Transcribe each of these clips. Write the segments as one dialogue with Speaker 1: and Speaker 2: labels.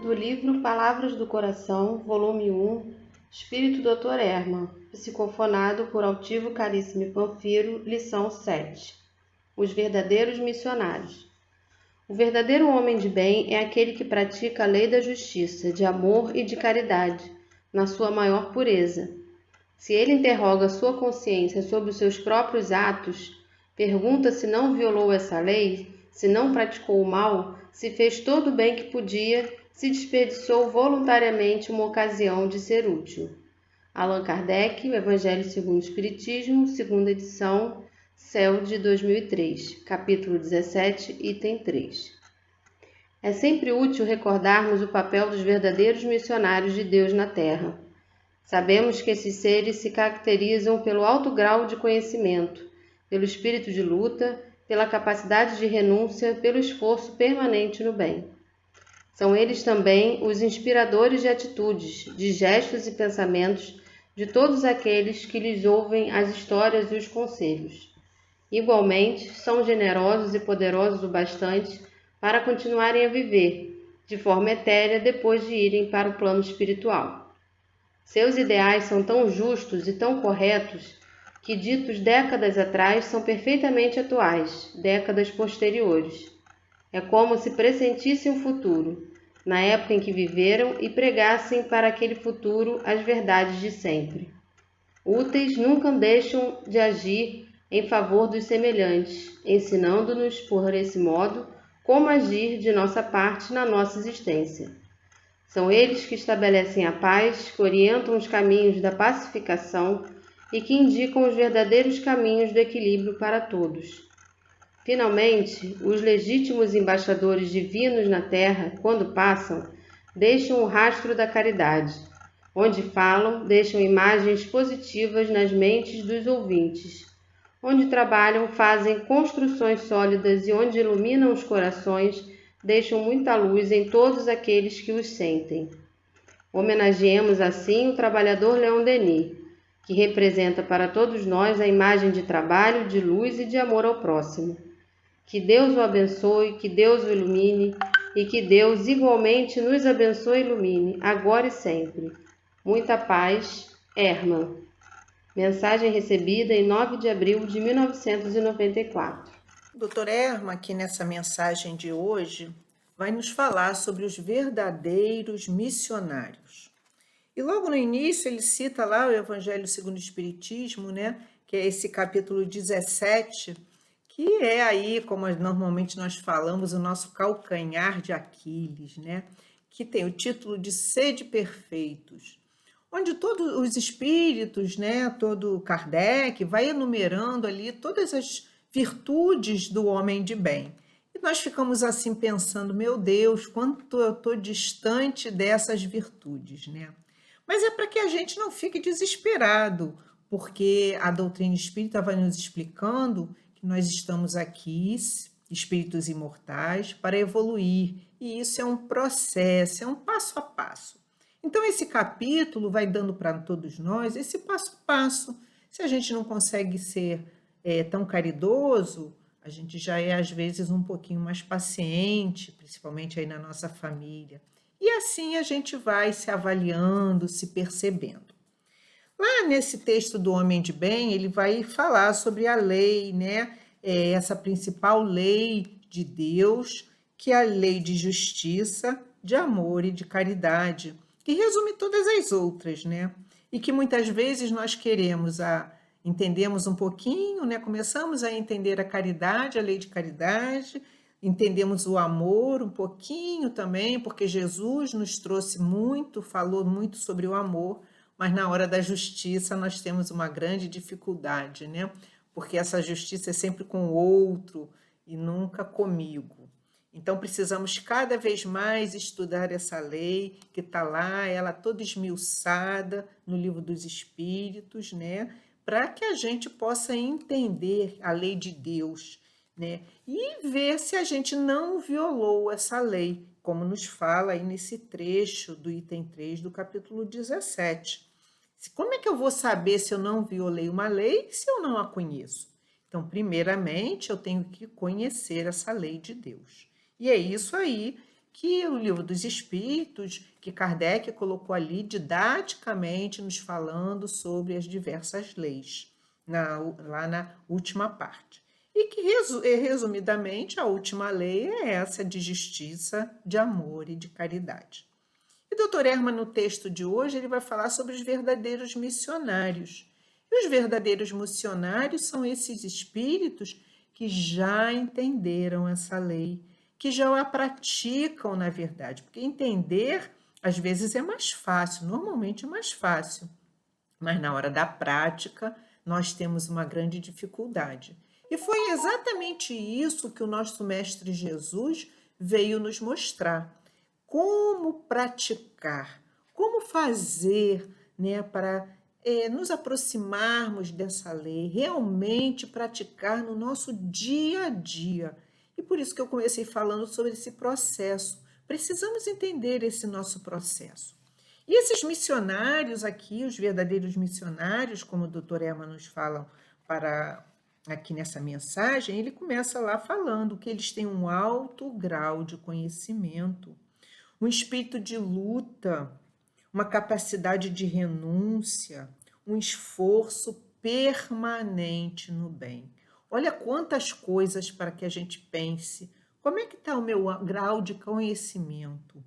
Speaker 1: do livro Palavras do Coração, volume 1, Espírito Dr. Herman, psicofonado por Altivo Caríssimo Panfiro, lição 7. Os verdadeiros missionários. O verdadeiro homem de bem é aquele que pratica a lei da justiça, de amor e de caridade, na sua maior pureza. Se ele interroga sua consciência sobre os seus próprios atos, pergunta se não violou essa lei, se não praticou o mal, se fez todo o bem que podia, se desperdiçou voluntariamente uma ocasião de ser útil. Allan Kardec, o Evangelho segundo o Espiritismo, segunda edição, Céu de 2003, capítulo 17, item 3. É sempre útil recordarmos o papel dos verdadeiros missionários de Deus na Terra. Sabemos que esses seres se caracterizam pelo alto grau de conhecimento, pelo espírito de luta, pela capacidade de renúncia, pelo esforço permanente no bem. São eles também os inspiradores de atitudes, de gestos e pensamentos de todos aqueles que lhes ouvem as histórias e os conselhos. Igualmente, são generosos e poderosos o bastante para continuarem a viver, de forma etérea, depois de irem para o plano espiritual. Seus ideais são tão justos e tão corretos que, ditos décadas atrás, são perfeitamente atuais, décadas posteriores. É como se pressentissem o futuro, na época em que viveram, e pregassem para aquele futuro as verdades de sempre. Úteis nunca deixam de agir em favor dos semelhantes, ensinando-nos, por esse modo, como agir de nossa parte na nossa existência. São eles que estabelecem a paz, que orientam os caminhos da pacificação e que indicam os verdadeiros caminhos do equilíbrio para todos. Finalmente, os legítimos embaixadores divinos na Terra, quando passam, deixam o rastro da caridade. Onde falam, deixam imagens positivas nas mentes dos ouvintes. Onde trabalham, fazem construções sólidas e onde iluminam os corações, deixam muita luz em todos aqueles que os sentem. Homenageemos assim o trabalhador Leon Denis, que representa para todos nós a imagem de trabalho, de luz e de amor ao próximo. Que Deus o abençoe, que Deus o ilumine e que Deus igualmente nos abençoe e ilumine, agora e sempre. Muita paz, Herman. Mensagem recebida em 9 de abril de 1994.
Speaker 2: Dr. Herman, aqui nessa mensagem de hoje, vai nos falar sobre os verdadeiros missionários. E logo no início ele cita lá o Evangelho segundo o Espiritismo, né? Que é esse capítulo 17, que é aí, como normalmente nós falamos, o nosso calcanhar de Aquiles, né? Que tem o título de Sede Perfeitos, onde todos os espíritos, né? Todo Kardec vai enumerando ali todas as virtudes do homem de bem. E nós ficamos assim pensando, meu Deus, quanto eu estou distante dessas virtudes, né? Mas é para que a gente não fique desesperado, porque a doutrina espírita vai nos explicando que nós estamos aqui, espíritos imortais, para evoluir. E isso é um processo, é um passo a passo. Então, esse capítulo vai dando para todos nós esse passo a passo. Se a gente não consegue ser tão caridoso, a gente já é, às vezes, um pouquinho mais paciente, principalmente aí na nossa família. E assim a gente vai se avaliando, se percebendo. Lá nesse texto do Homem de Bem, ele vai falar sobre a lei, né? Essa principal lei de Deus, que é a lei de justiça, de amor e de caridade, que resume todas as outras, né? E que muitas vezes nós queremos entendemos um pouquinho, né? Começamos a entender a caridade, a lei de caridade, entendemos o amor um pouquinho também, porque Jesus nos trouxe muito, falou muito sobre o amor, mas na hora da justiça nós temos uma grande dificuldade, né? Porque essa justiça é sempre com o outro e nunca comigo. Então precisamos cada vez mais estudar essa lei que está lá, ela toda esmiuçada no Livro dos Espíritos, né? Para que a gente possa entender a lei de Deus, né? E ver se a gente não violou essa lei, como nos fala aí nesse trecho do item 3 do capítulo 17. Como é que eu vou saber se eu não violei uma lei se eu não a conheço? Então, primeiramente, eu tenho que conhecer essa lei de Deus. E é isso aí que é o Livro dos Espíritos, que Kardec colocou ali didaticamente nos falando sobre as diversas leis, lá na última parte. E que, resumidamente, a última lei é essa de justiça, de amor e de caridade. E o Dr. Herman, no texto de hoje, ele vai falar sobre os verdadeiros missionários. E os verdadeiros missionários são esses espíritos que já entenderam essa lei, que já a praticam, na verdade. Porque entender, às vezes, é mais fácil, normalmente é mais fácil. Mas na hora da prática, nós temos uma grande dificuldade. E foi exatamente isso que o nosso Mestre Jesus veio nos mostrar. Como praticar, como fazer, né, para nos aproximarmos dessa lei, realmente praticar no nosso dia a dia. E por isso que eu comecei falando sobre esse processo. Precisamos entender esse nosso processo. E esses missionários aqui, os verdadeiros missionários, como o Dr. Herman nos fala aqui nessa mensagem, ele começa lá falando que eles têm um alto grau de conhecimento, um espírito de luta, uma capacidade de renúncia, um esforço permanente no bem. Olha quantas coisas para que a gente pense. Como é que está o meu grau de conhecimento?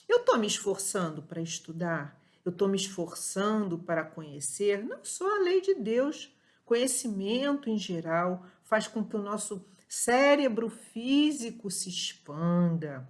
Speaker 2: Eu estou me esforçando para estudar? Eu estou me esforçando para conhecer? Não só a lei de Deus. Conhecimento em geral faz com que o nosso cérebro físico se expanda,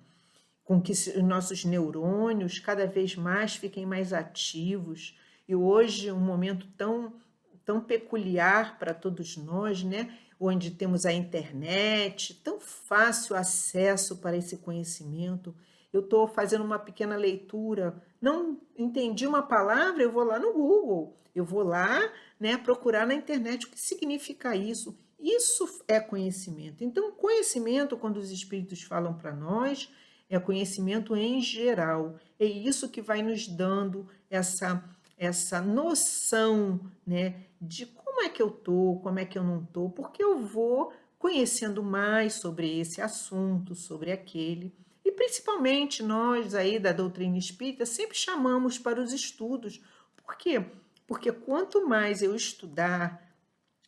Speaker 2: com que os nossos neurônios cada vez mais fiquem mais ativos. E hoje, um momento tão peculiar para todos nós, né? Onde temos a internet, tão fácil acesso para esse conhecimento. Eu estou fazendo uma pequena leitura, não entendi uma palavra, eu vou lá no Google, eu vou lá, né, procurar na internet o que significa isso. Isso é conhecimento. Então, conhecimento, quando os espíritos falam para nós, é conhecimento em geral. É isso que vai nos dando essa noção, né, de como é que eu estou, como é que eu não estou, porque eu vou conhecendo mais sobre esse assunto, sobre aquele. E principalmente nós aí da doutrina espírita sempre chamamos para os estudos. Por quê? Porque quanto mais eu estudar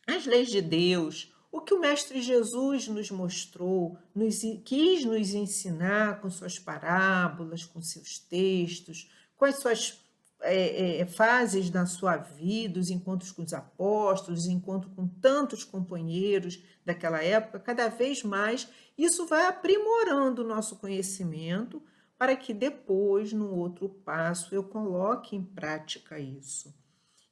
Speaker 2: as leis de Deus, o que o Mestre Jesus nos mostrou, quis nos ensinar com suas parábolas, com seus textos, com as suas fases da sua vida, os encontros com os apóstolos, os encontros com tantos companheiros daquela época, cada vez mais isso vai aprimorando o nosso conhecimento para que depois, no outro passo, eu coloque em prática isso.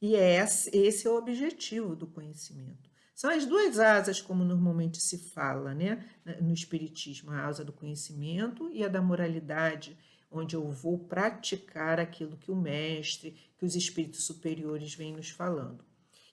Speaker 2: E esse é o objetivo do conhecimento. São as duas asas, como normalmente se fala, né, no Espiritismo, a asa do conhecimento e a da moralidade, onde eu vou praticar aquilo que o mestre, que os espíritos superiores vêm nos falando.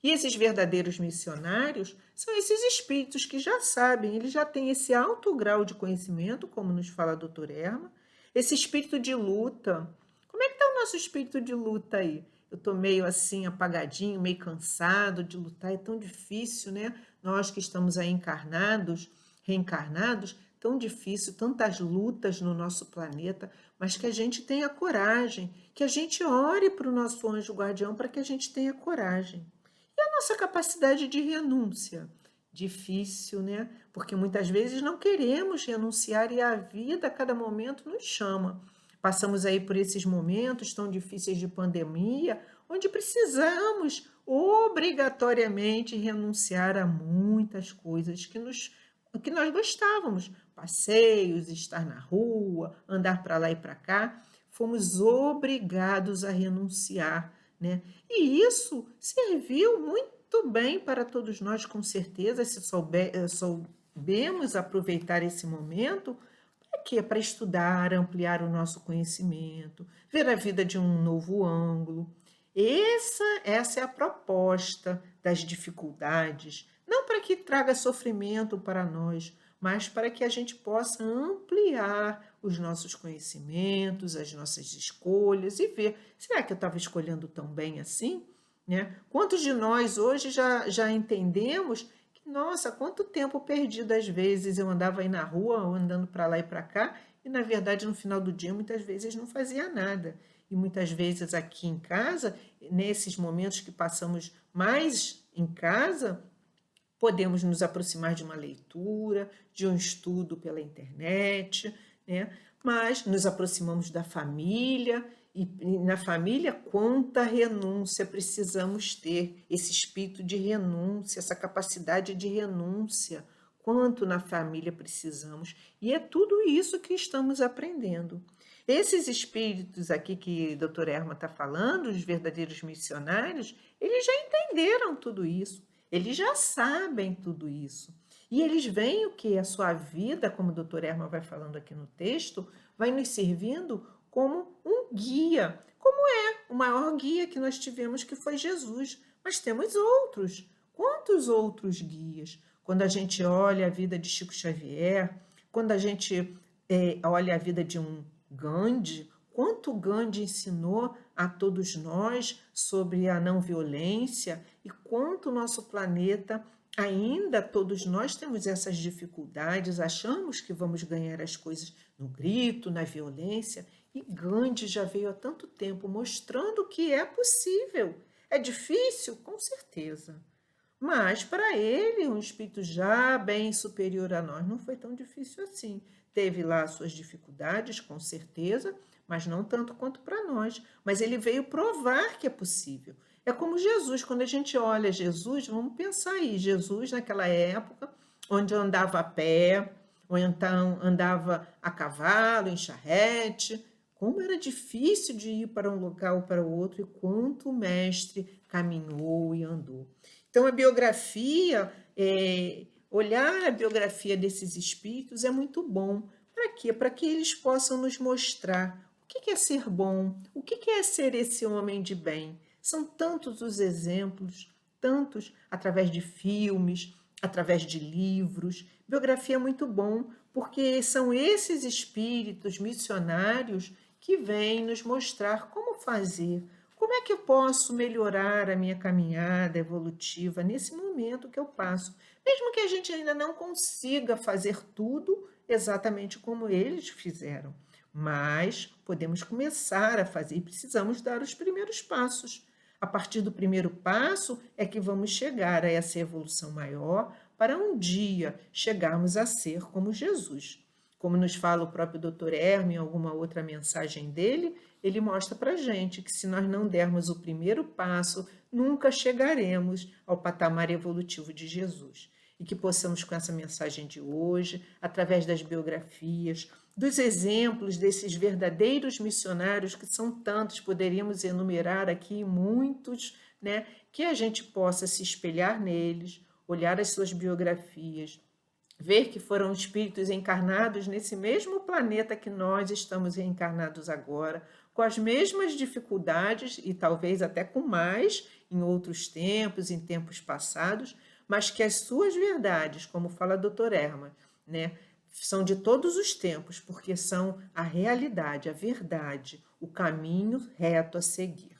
Speaker 2: E esses verdadeiros missionários são esses espíritos que já sabem, eles já têm esse alto grau de conhecimento, como nos fala a doutora Erma, esse espírito de luta. Como é que está o nosso espírito de luta aí? Eu estou meio assim apagadinho, meio cansado de lutar, é tão difícil, né? Nós que estamos aí encarnados, reencarnados, tão difícil, tantas lutas no nosso planeta, mas que a gente tenha coragem, que a gente ore para o nosso anjo guardião para que a gente tenha coragem. E a nossa capacidade de renúncia? Difícil, né? Porque muitas vezes não queremos renunciar e a vida a cada momento nos chama. Passamos aí por esses momentos tão difíceis de pandemia, onde precisamos obrigatoriamente renunciar a muitas coisas que nós gostávamos. Passeios, estar na rua, andar para lá e para cá. Fomos obrigados a renunciar, né? E isso serviu muito bem para todos nós, com certeza, se soubemos aproveitar esse momento. Para quê? Para estudar, ampliar o nosso conhecimento, ver a vida de um novo ângulo. Essa é a proposta das dificuldades, não para que traga sofrimento para nós, mas para que a gente possa ampliar os nossos conhecimentos, as nossas escolhas e ver, será que eu estava escolhendo tão bem assim? Né? Quantos de nós hoje já entendemos que, nossa, quanto tempo perdido às vezes eu andava aí na rua, andando para lá e para cá, e, na verdade, no final do dia, muitas vezes não fazia nada. E muitas vezes aqui em casa, nesses momentos que passamos mais em casa, podemos nos aproximar de uma leitura, de um estudo pela internet, né? Mas nos aproximamos da família, e na família, quanta renúncia precisamos ter, esse espírito de renúncia, essa capacidade de renúncia, quanto na família precisamos. E é tudo isso que estamos aprendendo. Esses espíritos aqui que a doutora Erma está falando, os verdadeiros missionários, eles já entenderam tudo isso. Eles já sabem tudo isso. E eles veem o que a sua vida, como a doutora Erma vai falando aqui no texto, vai nos servindo como um guia, como é o maior guia que nós tivemos, que foi Jesus. Mas temos outros. Quantos outros guias? Quando a gente olha a vida de Chico Xavier, quando a gente olha a vida de um Gandhi, quanto Gandhi ensinou a todos nós sobre a não violência e quanto o nosso planeta ainda, todos nós temos essas dificuldades, achamos que vamos ganhar as coisas no grito, na violência, e Gandhi já veio há tanto tempo mostrando que é possível. É difícil? Com certeza. Mas para ele, um espírito já bem superior a nós, não foi tão difícil assim. Teve lá suas dificuldades, com certeza, mas não tanto quanto para nós. Mas ele veio provar que é possível. É como Jesus, quando a gente olha Jesus, vamos pensar aí, Jesus naquela época, onde andava a pé, ou então andava a cavalo, em charrete, como era difícil de ir para um local ou para o outro e quanto o mestre caminhou e andou. Então, a biografia, olhar a biografia desses espíritos é muito bom. Para quê? Para que eles possam nos mostrar o que é ser bom, o que é ser esse homem de bem. São tantos os exemplos, tantos através de filmes, através de livros. Biografia é muito bom, porque são esses espíritos missionários que vêm nos mostrar como fazer. Como é que eu posso melhorar a minha caminhada evolutiva nesse momento que eu passo? Mesmo que a gente ainda não consiga fazer tudo exatamente como eles fizeram, mas podemos começar a fazer e precisamos dar os primeiros passos. A partir do primeiro passo é que vamos chegar a essa evolução maior para um dia chegarmos a ser como Jesus. Como nos fala o próprio Dr. Herme em alguma outra mensagem dele, ele mostra para a gente que se nós não dermos o primeiro passo, nunca chegaremos ao patamar evolutivo de Jesus. E que possamos, com essa mensagem de hoje, através das biografias, dos exemplos desses verdadeiros missionários, que são tantos, poderíamos enumerar aqui muitos, né? Que a gente possa se espelhar neles, olhar as suas biografias, ver que foram espíritos encarnados nesse mesmo planeta que nós estamos reencarnados agora, com as mesmas dificuldades e talvez até com mais em outros tempos, em tempos passados, mas que as suas verdades, como fala a doutora Erma, né, são de todos os tempos, porque são a realidade, a verdade, o caminho reto a seguir.